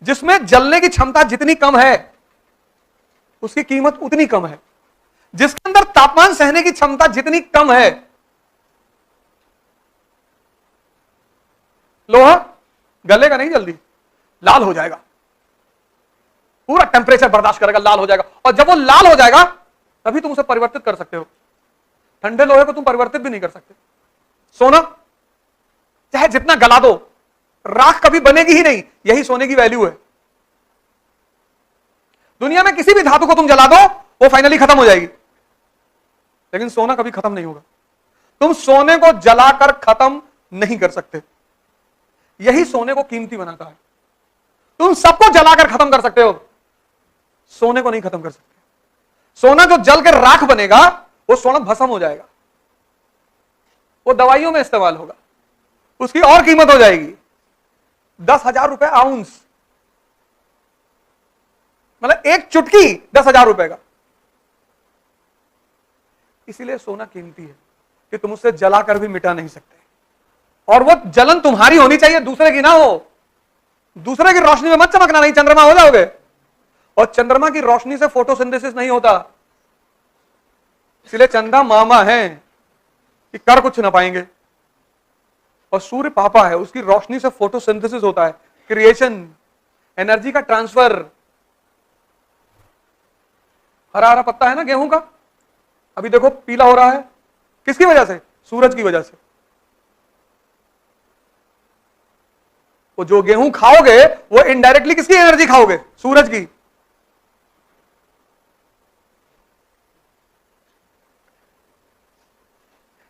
जिसमें जलने की क्षमता जितनी कम है उसकी कीमत उतनी कम है, जिसके अंदर तापमान सहने की क्षमता जितनी कम है। लोहा गलेगा नहीं जल्दी, लाल हो जाएगा, पूरा टेम्परेचर बर्दाश्त करेगा, लाल हो जाएगा, और जब वो लाल हो जाएगा तभी तुम उसे परिवर्तित कर सकते हो। ठंडे लोहे को तुम परिवर्तित भी नहीं कर सकते। सोना चाहे जितना गला दो, राख कभी बनेगी ही नहीं। यही सोने की वैल्यू है। दुनिया में किसी भी धातु को तुम जला दो वो फाइनली खत्म हो जाएगी, लेकिन सोना कभी खत्म नहीं होगा। तुम सोने को जलाकर खत्म नहीं कर सकते। यही सोने को कीमती बनाता है। तुम सबको जलाकर खत्म कर सकते हो, सोने को नहीं खत्म कर सकते। सोना जो जल कर राख बनेगा वो सोना भस्म हो जाएगा, वो दवाइयों में इस्तेमाल होगा, उसकी और कीमत हो जाएगी 10,000 रुपए आउंस, मतलब एक चुटकी 10,000 रुपए का। इसीलिए सोना कीमती है कि तुम उससे जलाकर भी मिटा नहीं सकते, और वो जलन तुम्हारी होनी चाहिए, दूसरे की ना हो। दूसरे की रोशनी में मत चमकना, नहीं चंद्रमा हो जाओगे। और चंद्रमा की रोशनी से फोटोसिंथेसिस नहीं होता, इसलिए चंदा मामा है कि कर कुछ ना पाएंगे, और सूर्य पापा है, उसकी रोशनी से फोटोसिंथेसिस होता है, क्रिएशन, एनर्जी का ट्रांसफर। हरा हरा पत्ता है ना गेहूं का, अभी देखो पीला हो रहा है, किसकी वजह से? सूरज की वजह से। वो जो गेहूं खाओगे वो इनडायरेक्टली किसकी एनर्जी खाओगे? सूरज की।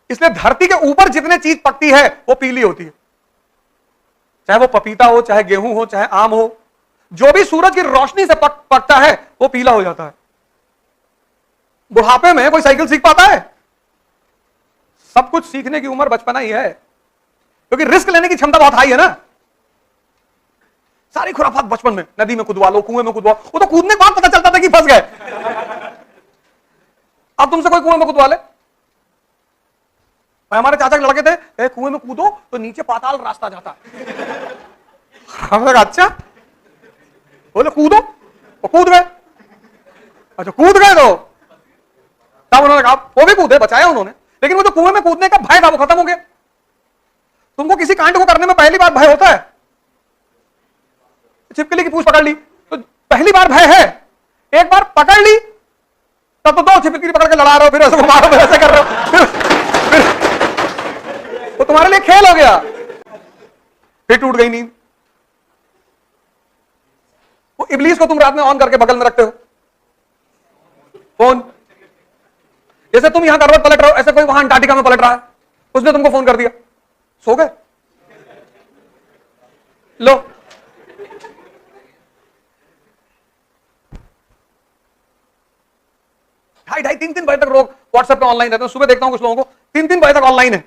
इसलिए धरती के ऊपर जितने चीज पकती है वो पीली होती है, चाहे वो पपीता हो, चाहे गेहूं हो, चाहे आम हो। जो भी सूरज की रोशनी से पकता है वो पीला हो जाता है। बुढ़ापे में कोई साइकिल सीख पाता है? सब कुछ सीखने की उम्र बचपना ही है, क्योंकि रिस्क लेने की क्षमता बहुत हाई है ना। सारी खुराफात बचपन में, नदी में कूदवा लो, कुएं में कूदवा, वो तो कूदने के बाद पता चलता था कि फंस गए। अब तुमसे कोई कुएं में कूदवा ले। हमारे चाचा के लड़के थे, कुएं में कूदो तो नीचे पाताल रास्ता जाता है। हमने कहा अच्छा, बोले कूदो, तो कूद गए। अच्छा कूद गए तो तब उन्होंने कहा, वो भी कूदे, बचाया उन्होंने, लेकिन वो जो कुएं में कूदने का भय था वो खत्म हो गया। तुमको किसी कांड को करने में पहली बार भय होता है। छिपकली की पूंछ पकड़ ली तो पहली बार भय है, एक बार पकड़ ली तब तो दो छिपकली पकड़ के लड़ा रहे हो, फिर उसको मारो, फिर ऐसे कर रहे हो, फिर वो तुम्हारे लिए खेल हो गया। फिर टूट गई नींद। वो इब्लीस को तुम रात में ऑन करके बगल में रखते हो, फोन। जैसे तुम यहां करवट पलट रहे हो, ऐसे कोई वहां अंटार्कटिका में पलट रहा है, उसने तुमको फोन कर दिया, सो गए। लो, ढाई 3 बजे तक लोग व्हाट्सएप पे ऑनलाइन रहते हैं। सुबह देखता हूं कुछ लोगों को 3 बजे तक ऑनलाइन है,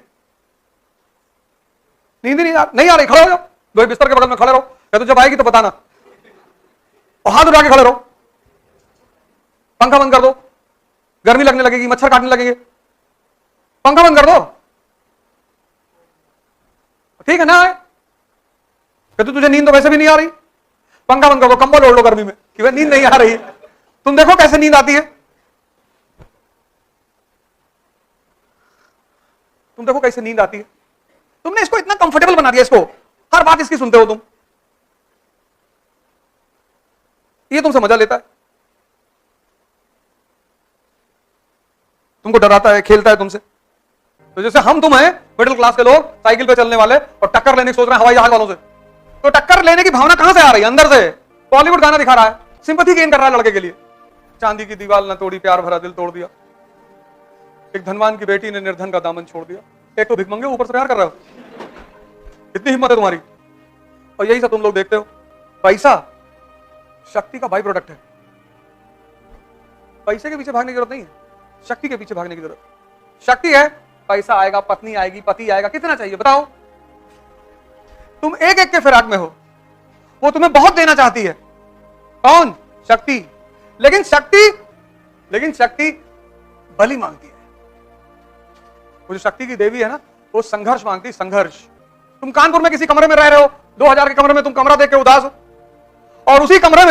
नींद ही नहीं आ रही। खड़े हो जाओ, दो बिस्तर के बगल में खड़े रहो, या तो जब आएगी तो बताना, और हाथ उठा के खड़े रहो। पंखा बंद कर दो, गर्मी लगने लगेगी, मच्छर काटने लगेंगे, पंखा बंद कर दो, ठीक है ना? तो तुझे नींद तो वैसे भी नहीं आ रही, पंखा बंद कर दो, कंबल ओढ़ लो गर्मी में कि नींद नहीं आ रही। तुम देखो कैसे नींद आती है, तुम देखो कैसे नींद आती है। तुमने इसको इतना कंफर्टेबल बना दिया, इसको हर बात इसकी सुनते हो तुम, ये तुमसे मजा लेता है, तुमको डराता है, खेलता है तुमसे। तो जैसे हम तुम हैं मिडिल क्लास के लोग, साइकिल पे चलने वाले, और टक्कर लेने की सोच रहे हैं हवाई जहाज वालों से। तो टक्कर लेने की भावना कहां से आ रही है? अंदर से। बॉलीवुड गाना दिखा रहा है, सिंपैथी गेन कर रहा है लड़के के लिए। चांदी की दीवार न तोड़ी, प्यार भरा दिल तोड़ दिया। एक धनवान की बेटी ने निर्धन का दामन छोड़ दिया। एक तो भिखमंगे, ऊपर से प्यार कर रहे हो, इतनी हिम्मत है तुम्हारी। और यही सब तुम लोग देखते हो। पैसा शक्ति का बाई प्रोडक्ट है। पैसे के पीछे भागने की जरूरत नहीं है, शक्ति के पीछे भागने की जरूरत है। शक्ति है, पैसा आएगा, पत्नी आएगी, पति आएगा, कितना चाहिए बताओ? तुम एक एक के फिराक में हो, वो तुम्हें बहुत देना चाहती है। कौन? शक्ति। लेकिन शक्ति बलि मांगती है। वो जो शक्ति की देवी है ना, वो संघर्ष मांगती है, संघर्ष। तुम कानपुर में किसी कमरे में रह रहे हो, 2000 के कमरे में तुम कमरा देख के उदास हो, और उसी कमरे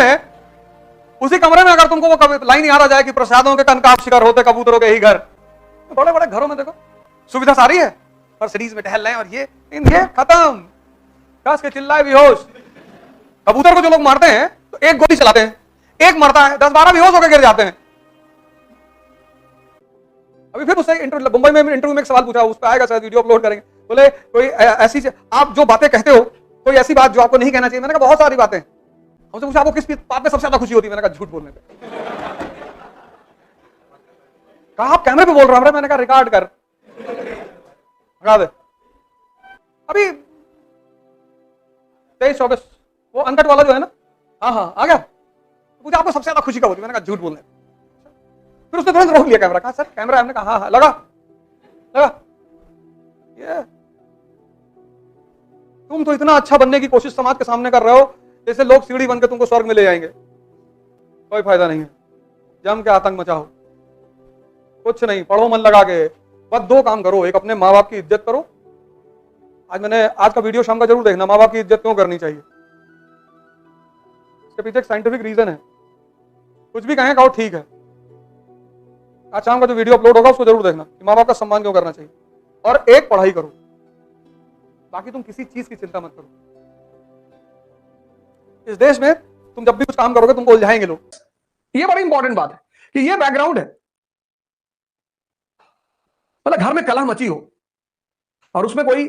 में अगर तुमको वो लाइन याद आ जाए कि प्रसादों के कनकाब शिकार होते कबूतरों के ही घर, तो बड़े बड़े घरों में देखो सुविधा सारी है, मर्सिडीज में टहल रहे हैं और ये खत्म, कस के चिल्लाए बेहोश। कबूतर को जो लोग मारते हैं तो एक गोली चलाते हैं, एक मरता है, 10-12 बेहोश होकर गिर जाते हैं। अभी फिर उससे मुंबई में इंटरव्यू में एक सवाल पूछा, उस पर आएगा शायद, वीडियो अपलोड करेंगे। बोले कोई ऐसी आप जो बातें कहते हो, कोई ऐसी बात जो आपको नहीं कहना चाहिए। मैंने कहा बहुत सारी बातें। हमसे पूछा आपको किस बात में सबसे ज्यादा खुशी होती है? मैंने कहा झूठ बोलने पे। कहा आप कैमरे पे बोल रहे हो? मैंने कहा रिकॉर्ड कर लगा दे। अभी 23-24 वो अनकट वाला जो है ना, हाँ आ गया। पूछा आपको सबसे ज्यादा खुशी कब होती है? मैंने कहा झूठ बोलने। फिर उसने तुरंत रोक लिया कैमरा, कहा सर कैमरा। हमने कहा हाँ लगा। ये तुम तो इतना अच्छा बनने की कोशिश समाज के सामने कर रहे हो, जैसे लोग सीढ़ी बनकर तुमको स्वर्ग में ले जाएंगे। कोई फायदा नहीं है, जम के आतंक मचाओ, कुछ नहीं। पढ़ो मन लगा के, बस 2 काम करो। एक, अपने माँ बाप की इज्जत करो। आज का वीडियो शाम का जरूर देखना, माँ बाप की इज्जत क्यों करनी चाहिए। इसके पीछे एक साइंटिफिक रीजन है। कुछ भी कहें कहो ठीक है। आज शाम का जो वीडियो अपलोड होगा उसको जरूर देखना कि माँ बाप का सम्मान क्यों करना चाहिए। और एक, पढ़ाई करो, बाकी तुम किसी चीज की चिंता मत करो। इस देश में तुम जब भी कुछ काम करोगे तुमको उलझाएंगे लोग। ये बड़ी इंपॉर्टेंट बात है कि ये बैकग्राउंड है। मतलब घर में कलह मची हो और उसमें कोई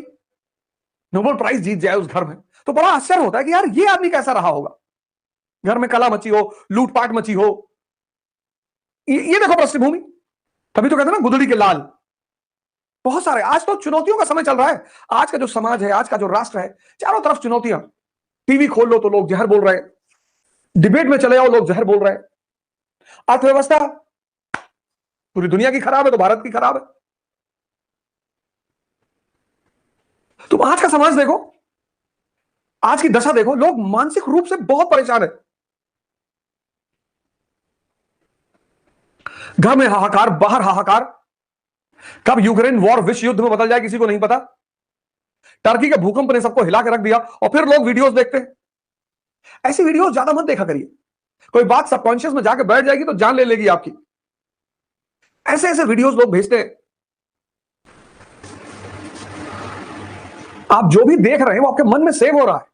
नोबेल प्राइज जीत जाए उस घर में, तो बड़ा आश्चर्य होता है कि यार ये आदमी कैसा रहा होगा। घर में कलह मची हो, लूटपाट मची हो। ये देखो पृष्ठभूमि। तभी तो कहते हैं ना गुदड़ी के लाल। बहुत सारे, आज तो चुनौतियों का समय चल रहा है। आज का जो समाज है, आज का जो राष्ट्र है, चारों तरफ चुनौतियां। टीवी खोल लो तो लोग जहर बोल रहे हैं, डिबेट में चले जाओ लोग जहर बोल रहे हैं। अर्थव्यवस्था पूरी दुनिया की खराब है तो भारत की खराब है। तुम आज का समाज देखो, आज की दशा देखो, लोग मानसिक रूप से बहुत परेशान है। घर में हाहाकार, बाहर हाहाकार। कब यूक्रेन वॉर विश्व युद्ध में बदल जाए किसी को नहीं पता। टर्की के भूकंप ने सबको हिला के रख दिया और फिर लोग वीडियोस देखते हैं। ऐसी वीडियोस ज्यादा मत देखा करिए। कोई बात सबकॉन्शियस में जाके बैठ जाएगी तो जान ले लेगी आपकी। ऐसे ऐसे वीडियोस लोग भेजते हैं। आप जो भी देख रहे हैं वो आपके मन में सेव हो रहा है।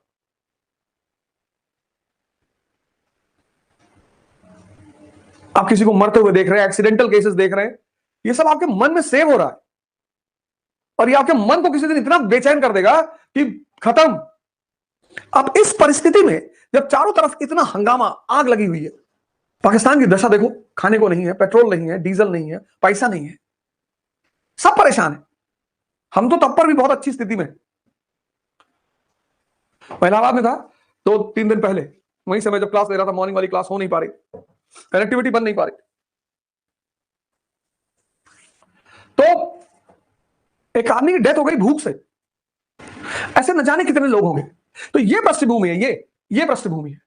आप किसी को मरते हुए देख रहे हैं, एक्सीडेंटल केसेस देख रहे हैं, ये सब आपके मन में सेव हो रहा है और ये आपके मन को किसी दिन इतना बेचैन कर देगा कि खत्म। अब इस परिस्थिति में जब चारों तरफ इतना हंगामा, आग लगी हुई है, पाकिस्तान की दशा देखो, खाने को नहीं है, पेट्रोल नहीं है, डीजल नहीं है, पैसा नहीं है, सब परेशान है। हम तो तब पर भी बहुत अच्छी स्थिति में। इलाहाबाद में था 2-3 दिन पहले, वहीं से मैं जब क्लास ले रहा था, मॉर्निंग वाली क्लास हो नहीं पा रही, कनेक्टिविटी बन नहीं पा रही, तो एक आदमी की डेथ हो गई भूख से। ऐसे न जाने कितने लोग होंगे। तो ये पृष्ठभूमि है, ये पृष्ठभूमि है।